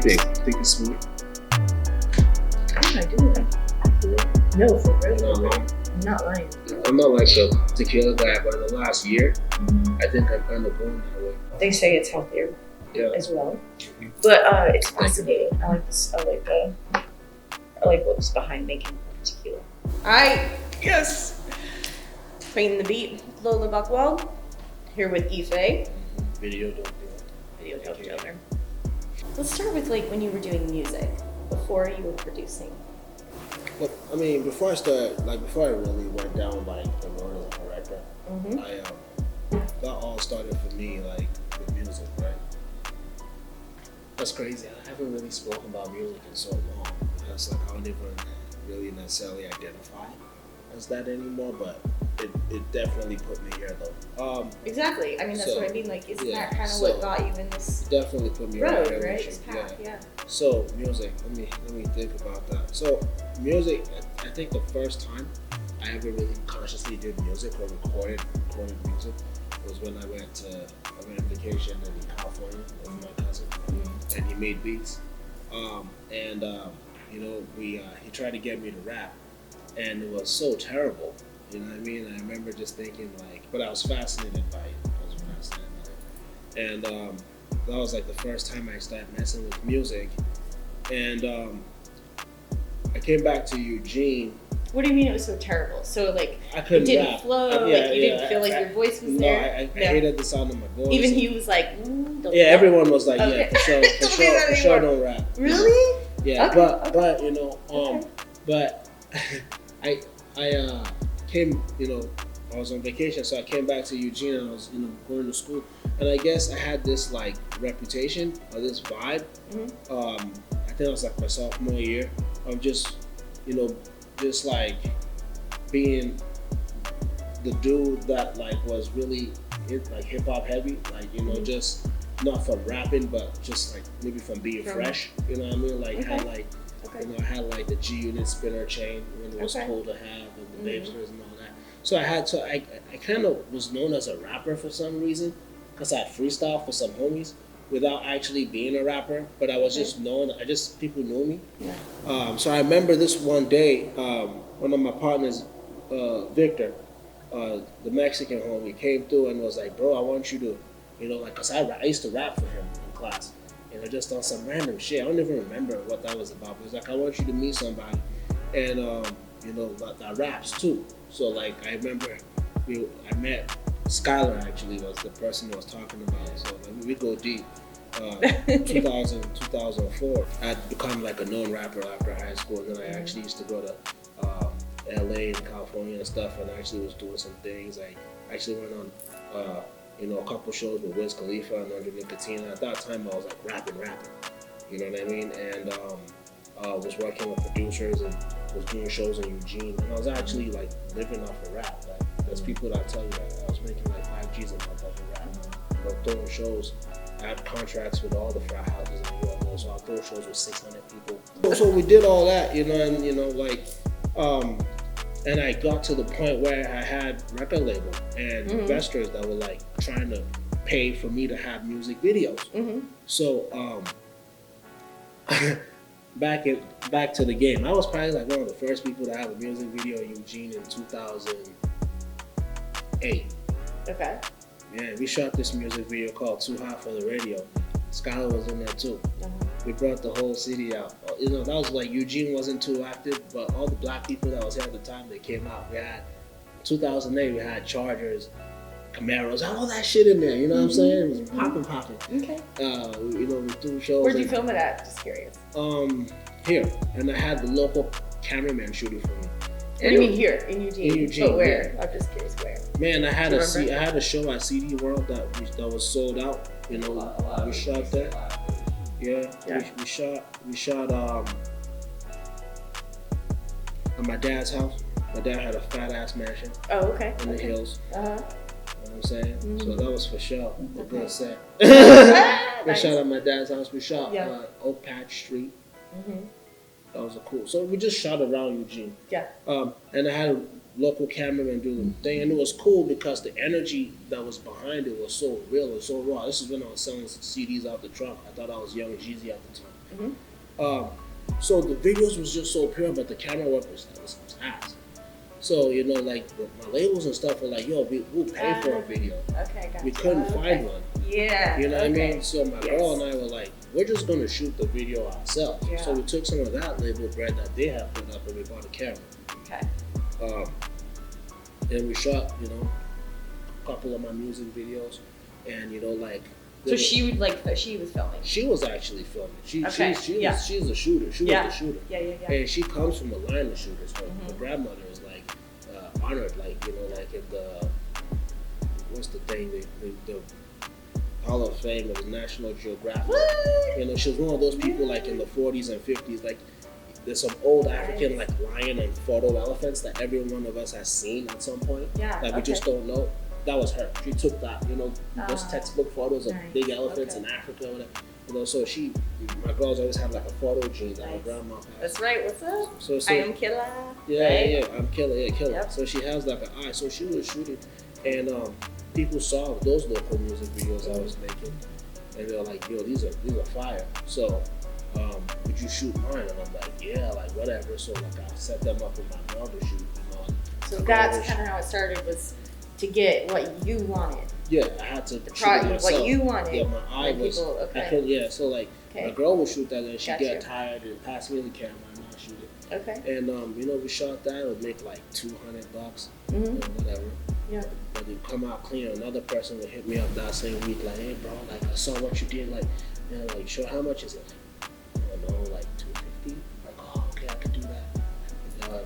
do you think? Think it's smooth? I do. No, for real. I'm not lying. I'm not like a tequila guy, but in the last year, I think I'm kind of going that way. They say it's healthier as well. But it's fascinating. I like this. I like what's behind making tequila. Alright, yes. Playing the beat, Lola Buckwald. Here with IFE. VideoDopeDealer. Let's start with like when you were doing music, before you were producing. Well, I mean, before I really went down like the road as a director, that all started for me like with music, right? That's crazy. I haven't really spoken about music in so long. That's like I don't even really necessarily identify as that anymore, but it definitely put me here though. Exactly. I mean, that's what I mean. Like, isn't that kind of what got you in this definitely put me road, on right? This path, yeah. So music. Let me think about that. So music. I think the first time I ever really consciously did music or recorded music was when I went on vacation in California with my cousin, and he made beats. You know, he tried to get me to rap, and it was so terrible. You know what I mean? I remember just thinking like, but I was fascinated by it. And that was like the first time I started messing with music. And I came back to Eugene. What do you mean it was so terrible? So like, I couldn't it didn't rap. flow, like you didn't feel like your voice was there? I hated the sound of my voice. Even he was like, everyone was like, okay. for sure don't rap. Really? Yeah, okay. but you know, but I came, you know, I was on vacation, so I came back to Eugene and I was, you know, going to school, and I guess I had this like reputation or this vibe. I think it was like my sophomore year of just, you know, just like being the dude that like was really like hip hop heavy, like, you know, just not from rapping, but just like maybe from being fresh. You know what I mean? Like had like. You know, I had like the G-Unit spinner chain when it was cool to have, and the Babesters and all that. So I kind of was known as a rapper for some reason, because I freestyle for some homies without actually being a rapper. But I was just known. People knew me. Yeah. So I remember this one day, one of my partners, Victor, the Mexican homie, came through and was like, "Bro, I want you to, you know, like, cause I used to rap for him in class." You know, just on some random shit. I don't even remember what that was about. It was like, I want you to meet somebody, and you know, that raps too. So like, I remember I met Skylar, actually was the person I was talking about. So like, we go deep. 2004, I'd become like a known rapper after high school, and then I actually used to go to LA and California and stuff, and I actually was doing some things. I actually went on you know, a couple shows with Wiz Khalifa and Under Nicotina. At that time, I was like rapping. You know what I mean? And was working with producers and was doing shows in Eugene. And I was actually like living off of rap. Like, there's people that tell you that I was making like 5 G's a month off of rap. You know, throwing shows. I had contracts with all the frat houses in New York, so I'll throw shows with 600 people. So we did all that, you know, and you know, like, and I got to the point where I had record label and investors that were like trying to pay for me to have music videos. So back to the game. I was probably like one of the first people to have a music video in Eugene in 2008. Okay. Yeah, we shot this music video called Too Hot for the Radio. Skylar was in there too. We brought the whole city out. You know, that was like Eugene wasn't too active, but all the black people that was here at the time, they came out. We had 2008. We had Chargers, Camaros, all that shit in there. You know what I'm saying? It was popping. Okay. You know, we threw shows. Where'd you film it at? Just curious. Here, and I had the local cameraman shooting for me. What do you mean here in Eugene? In Eugene, but where? Yeah. I'm just curious where. Man, I had a show at CD World that was sold out. You know, we shot there. Yeah. We shot at my dad's house. My dad had a fat ass mansion. Oh, okay. In the hills. You know what I'm saying? So that was for sure. A good set. We shot at my dad's house. We shot Oak Patch Street. That was a cool. So we just shot around Eugene. Yeah. And I had a local cameraman do the thing, and it was cool because the energy that was behind it was so real and so raw. This is when I was selling CDs out the trunk. I thought I was Young Jeezy at the time. So the videos was just so pure, but the camera work was ass. So, you know, like my labels and stuff were like, yo, we'll pay for a video. Okay, gotcha. We couldn't find one. Yeah. You know what I mean? So my girl and I were like, we're just gonna shoot the video ourselves. Yeah. So we took some of that label bread that they have put up and we bought a camera. Okay. And we shot, you know, a couple of my music videos, and you know, like. So she would she was filming. She was actually filming. She's a shooter. She was the shooter. Yeah. And she comes from a line of shooters. Her grandmother is like honored, like, you know, like in the what's the thing, the Hall of Fame of the National Geographic. What? You know, she was one of those people like in the 40s and 50s, like there's some old African like lion and photo elephants that every one of us has seen at some point. Yeah. That we just don't know. That was her. She took that, you know, those textbook photos of big elephants in Africa, whatever. You know, so my girls always have like a photo gene that my grandma has. That's right. What's up? So I am killer. Yeah, I'm killer. Yeah, killer. Yep. So she has like an eye. So she was shooting, and people saw those local music videos I was making, and they were like, "Yo, these are fire." So, would you shoot mine? And I'm like, "Yeah, like whatever." So like I set them up with my girl to shoot. You know, So that's kind of how it started, was to get what you wanted. Yeah, I had to shoot Try myself. what you wanted. Yeah, my eye was. I could, yeah, so like my girl would shoot that, and she'd get tired and pass me the camera, and I'd shoot it. Okay. And you know, we shot that. It would make like $200, or whatever. Yeah. But it'd come out clean. Another person would hit me up that same week, like, "Hey, bro, like I saw what you did. Like, you know, like, sure, how much is it? I don't know, like $250. Like, oh, okay, I could do that.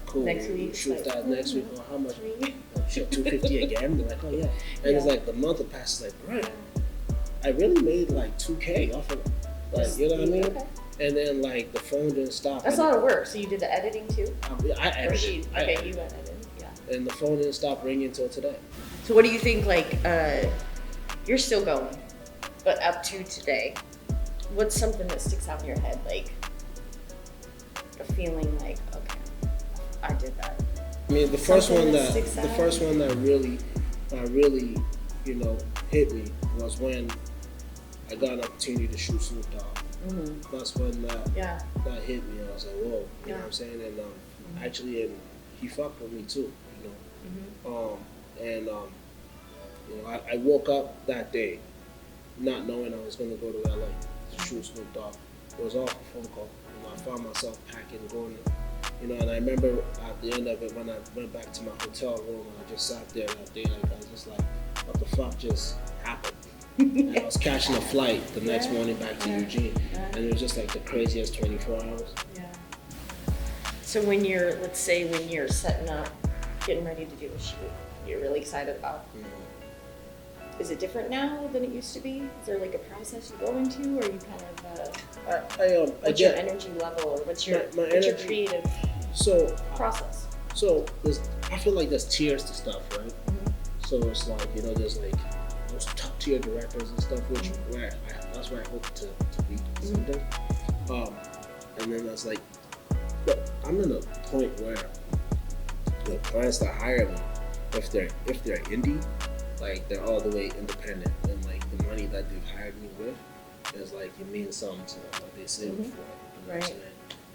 Cool. Next week, shoot that next week. Oh, how much? Shit, $250 again. They're like, oh yeah. And it's like the month that passes, like, right. I really made like $2K off of it. Like, you know what I mean? Okay. And then like the phone didn't stop. That's a lot of work. So you did the editing too? I edited. You edited. Yeah. And the phone didn't stop ringing until today. So what do you think? Like, you're still going, but up to today, what's something that sticks out in your head? Like a feeling like, okay, I did that. I mean, the first one that really, you know, hit me was when I got an opportunity to shoot Snoop-Dogg. That's when that hit me. I was like, whoa, you know what I'm saying? And actually, and he fucked with me too, you know. You know, I woke up that day not knowing I was gonna go to LA to shoot Snoop-Dogg. It was off a phone call. You know, I found myself packing and going. You know, and I remember at the end of it, when I went back to my hotel room, and I just sat there that day, like I was just like, what the fuck just happened? And I was catching a flight the next morning back to Eugene, and it was just like the craziest 24 hours. Yeah. So when you're, let's say when you're setting up, getting ready to do a shoot, you're really excited about. Is it different now than it used to be? Is there like a process you go into, or you kind of, what's your energy level, or what's your creative process? So I feel like there's tiers to stuff, right? So it's like, you know, there's like those top tier directors and stuff, which that's where I hope to be someday. And then that's like, but I'm in a point where the clients that hire me, if they're indie, like they're all the way independent, and like the money that they've hired me with is like, it means something to them, like they saved for. You know, right.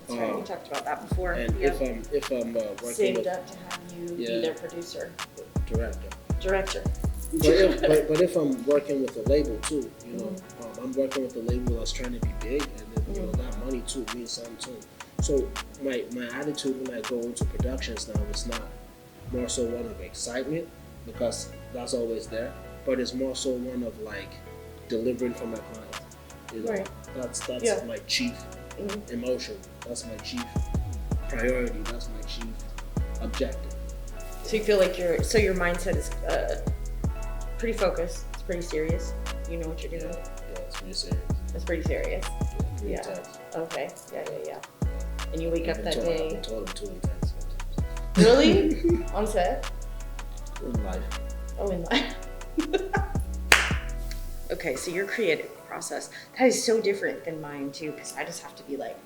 That's right. We talked about that before. And if I'm working saved up to have you be their producer, director. But if I'm working with a label too, you know, I'm working with a label that's trying to be big, and then you know, that money too means something too. So my attitude when I go into productions now is not more so one of excitement, because that's always there, but it's more so one of like delivering for my clients. You know, that's my chief emotion. That's my chief priority. That's my chief objective. So you feel like your mindset is pretty focused. It's pretty serious. You know what you're doing. Yeah, it's pretty serious. It's pretty serious. Yeah. Intense. Okay. Yeah. And you wake up that day. I told him too intense. Really? On set? In life. Oh, in life. Okay, so your creative process, that is so different than mine too, because I just have to be like,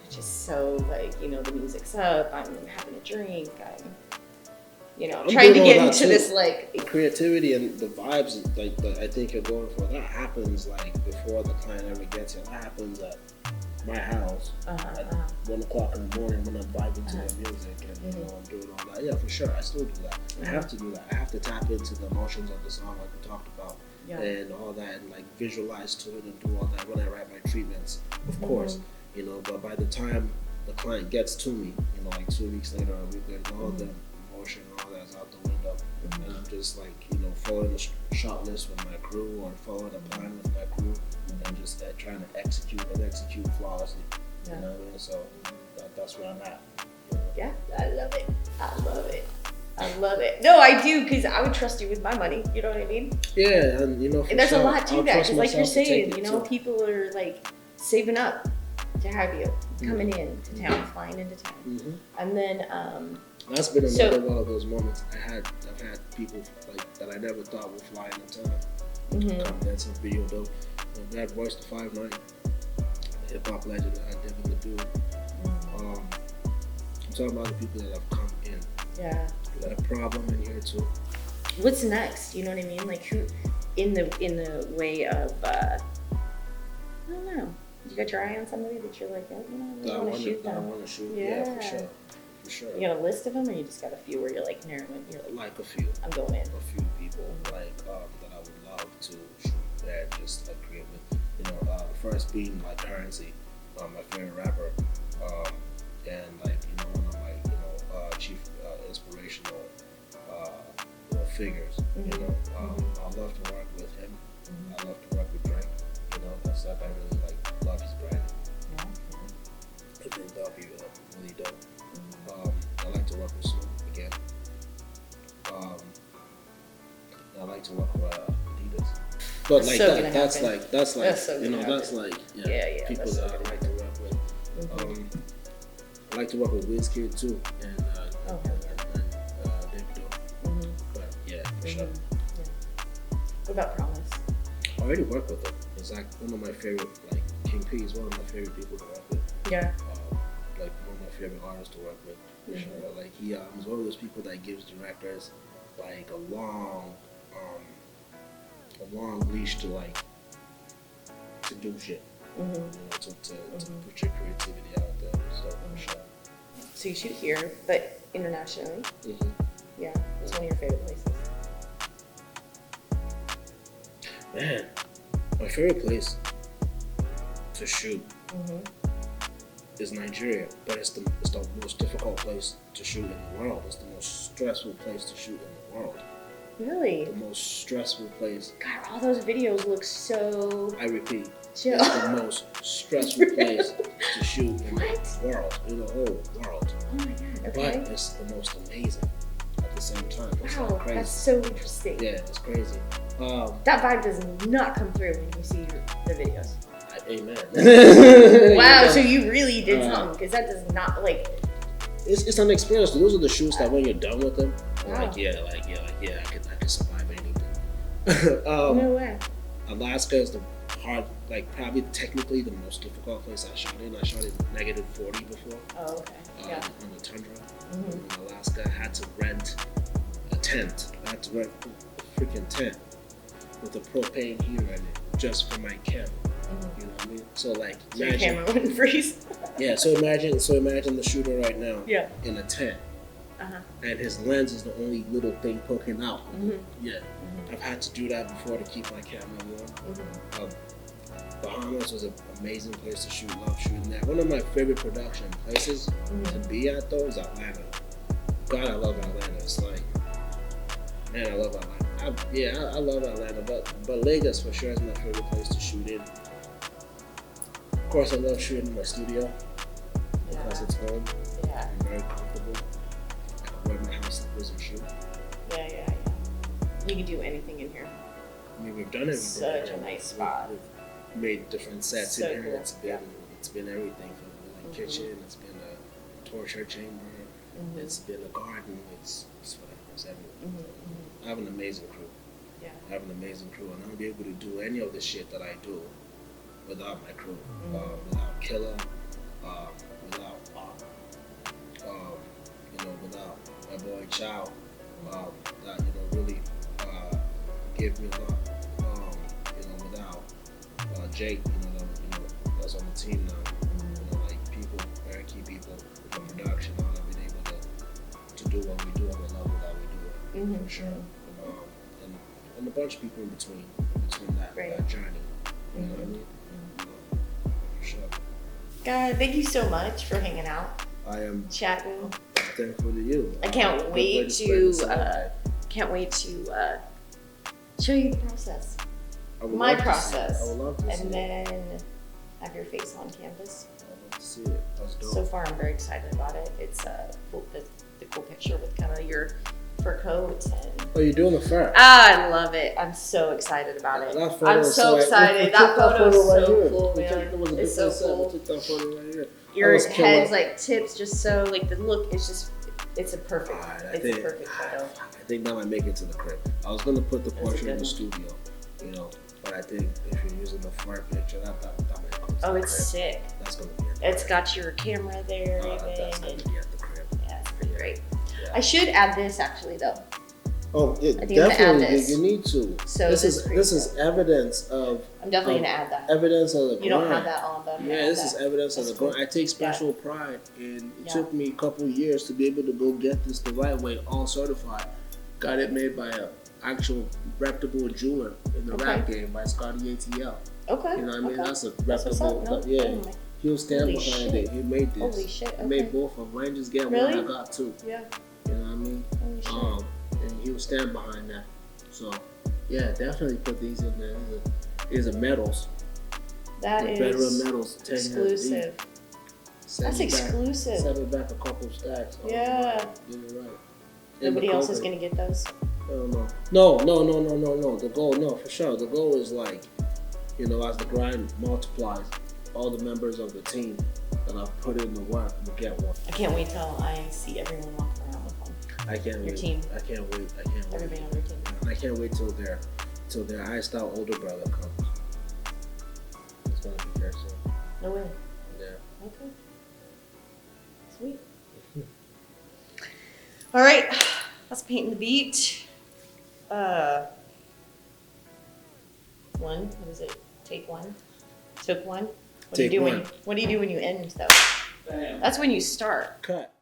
just so like, you know, the music's up, I'm having a drink, I'm trying to get into this like the creativity and the vibes like that I think you're going for. That happens like before the client ever gets here. That happens at my house at 1 o'clock in the morning when I'm vibing to the music and you know, I'm doing all that. Yeah, for sure. I still do that. I have to do that. I have to tap into the emotions of the song like we talked about and all that and like visualize to it and do all that when I write my treatments, of course. You know, but by the time the client gets to me, you know, like 2 weeks later or a week later, all the emotion and all that's out the window. And I'm just like, you know, following the shot list with my crew or following the plan with my crew and just trying to execute flawlessly. You know what I mean? So that's where I'm at. Yeah, I love it. I love it. I love it. No, I do, because I would trust you with my money. You know what I mean? Yeah, and you know, and there's a lot to that, because like you're saying, you know, too. people are like saving up to have you coming in to town, flying into town, and then that's been another one of those moments. I've had people like that I never thought would fly into town. Come dance some video though. That Voice to 5'9", hip hop legend that I did in the dude. I'm talking about the people that have come in. Yeah. Got a problem in here too. What's next? You know what I mean? Like who, in the way of, I don't know. You got your eye on somebody that you're like, oh, you know, I want to shoot them. I want to shoot. Yeah, for sure. For sure. You got a list of them, or you just got a few where you're like narrowing? You're like a few. I'm going in. A few people like that I would love to shoot and just like create with. You know, the first being like Currency, my favorite rapper, and like you know one of my chief inspirational figures. You know, I love to work with him. I love to work with Drake. You know, that's stuff I really like. Love his brand. I think that'll be really dope. I like to work with Snoop again. I like to work with Adidas. But like so that's like so you know that's like people so that I like to work with. I like to work with WizKid too and Davido. But yeah, for sure. What about Promise? I already work with him. He's like one of my favorite. Like King P is one of my favorite people to work with. Yeah. Like one of my favorite artists to work with. For sure. Like he's one of those people that gives directors like a long leash to like to do shit. You know, to put your creativity out there. So for sure. So you shoot here, but internationally. Yeah. It's one of your favorite places. Man, my favorite place to shoot is Nigeria, but it's the most difficult place to shoot in the world. It's the most stressful place to shoot in the world. Really? The most stressful place. God, all those videos look so... I repeat, chill. It's the most stressful place to shoot in the world, in the whole world. Oh my God, okay. But it's the most amazing at the same time. It's wow, like crazy. That's so interesting. Yeah, it's crazy. That vibe does not come through when you see the videos. Amen. Wow, so you really did something, because that does not, like... It's an experience. Those are the shoots that when you're done with them, wow. I can survive anything. No way. Alaska is the hard, like probably technically the most difficult place I shot in. I shot in -40 before. Oh, okay. Yeah. On the tundra in Alaska. I had to rent a tent. I had to rent a freaking tent with a propane heater in it just for my camera. You know what I mean? So like, so your camera wouldn't freeze. Yeah. So imagine the shooter right now. Yeah. In a tent. And his lens is the only little thing poking out. Yeah. I've had to do that before to keep my camera warm. Bahamas was an amazing place to shoot. Love shooting there. One of my favorite production places to be at though is Atlanta. God, I love Atlanta. It's like, man, I love Atlanta. I love Atlanta, but Lagos for sure is my favorite place to shoot in. Of course, I love shooting in my studio because it's home. Yeah. I'm very comfortable. I can wear my house slippers and shoot. Yeah. You can do anything in here. I mean, we've done it. Such a nice spot. We've made different sets so in here. Cool. It's been everything from the kitchen. It's been a torture chamber. It's been a garden. It's whatever. It's everything. I have an amazing crew. Yeah. I have an amazing crew, and I won't be able to do any of the shit that I do without my crew. Without Killer, without without my boy Chow, that really gave me a lot. Without Jake, that's on the team now. keep people in production on and being able to do what we do on the level that we do it, for sure. And a bunch of people in between that journey. You know what I mean? For sure. God, thank you so much for hanging out, I am chatting. thankful to you. I can't wait to show you the process, my process, I would love to see and it. then have your face on canvas. I would love to see it. That's dope. So far, I'm very excited about it. It's cool, the cool picture with kind of your fur coat and. Oh, you're doing the fur. I love it. I'm so excited about it. That photo I'm is so excited. we That took photo is right so here. cool, We man. took- it was a It's so different set. cool. We took that photo right here. Your was head's killer. like tips, just so like the look is just. It's a perfect. Alright, It's a perfect photo. I think that might make it to the crib. I was gonna put the That's a portrait in good the one. studio, you know, but I think if you're using the fur picture, that might come to Oh, the it's crib. sick. That's gonna be. It's got your camera there, That's everything. gonna And, be at the crib. yeah, it's pretty great. Yeah. I should add this actually though. Oh, yeah, I think I'm gonna add definitely. this. You need to. So this this is evidence of I'm definitely gonna add that. evidence of the grind. You don't have that on, but I'm gonna Yeah, add this is that. evidence of the That's grind. cool. I take special pride, and it Yeah. took me a couple of years to be able to go get this the right way, all certified. Got it made by a actual reputable jeweler in the rap game by Scotty ATL. Okay. You know what I mean? Okay. That's a That's what's reputable. up. No? Yeah, Oh my- he was stand Holy behind shit. it. He made this. Holy shit. He Okay. made both of them. I didn't just get Really? one. I got two. Yeah. You know what I mean? Holy shit. And he was stand behind that. So, yeah, definitely put these in there. These are medals. That The is veteran medals. 10 years exclusive. deep. Send That's it back. exclusive. Send it back a couple stacks. Oh, Yeah. You're right. Nobody else is gonna get those. No. The goal, no, for sure. The goal is like, you know, as the grind multiplies, all the members of the team that I've put in the work will get one. I can't wait till I see everyone walking around with one. I can't Your wait. team. I can't wait. Everybody on your team. I can't wait till their iced out older brother comes. It's gonna be there soon. No way. Yeah. Okay. Sweet. All right. Let's paint the beat. One. What is it? Take one. Took one. What do you Take do when? one. What do you do when you end though? Bam. That's when you start. Cut.